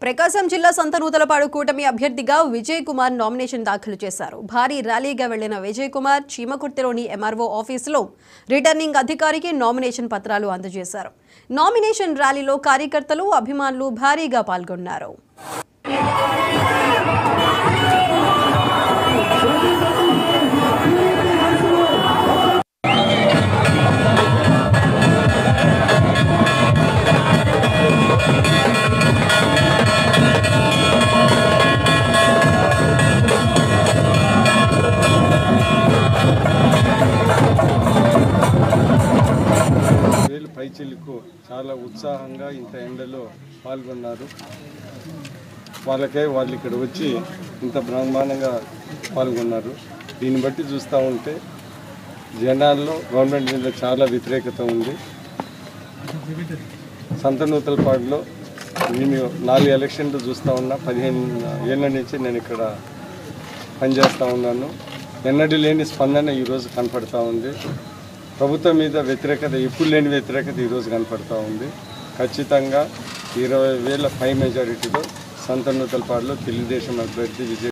ప్రకాశం జిల్లా సంతనూతలపాడు కూటమి అభ్యర్థిగా విజయ్ కుమార్ నామినేషన్ దాఖలు చేశారు. భారీ ర్యాలీగా వెళ్లిన విజయ్ కుమార్ చీమకుర్తిలోని ఎంఆర్ఓ ఆఫీసులో రిటర్నింగ్ అధికారికి నామినేషన్ పత్రాలు అందజేశారు. నామినేషన్ ర్యాలీలో కార్యకర్తలు, అభిమానులు భారీగా పాల్గొన్నారు. పైచిలకు చాలా ఉత్సాహంగా ఇంత ఎండలో పాల్గొన్నారు. వాళ్ళు ఇక్కడ వచ్చి ఇంత బ్రహ్మాండంగా పాల్గొన్నారు. దీన్ని బట్టి చూస్తూ ఉంటే జనాల్లో గవర్నమెంట్ మీద చాలా వ్యతిరేకత ఉంది. సంతనూతలపాడులో నేను 4 ఎలక్షన్లు చూస్తూ ఉన్నా. 15 ఏళ్ళ నుంచి నేను ఇక్కడ పనిచేస్తూ ఉన్నాను. ఎన్నడూ లేని స్పందన ఈరోజు కనపడతా ఉంది. ప్రభుత్వం మీద వ్యతిరేకత, ఎప్పుడు లేని వ్యతిరేకత ఈరోజు కనపడతా ఉంది. ఖచ్చితంగా 20,000 పై మెజారిటీలో సంతనూతలపాడులో తెలుగుదేశం అభ్యర్థి విజయ్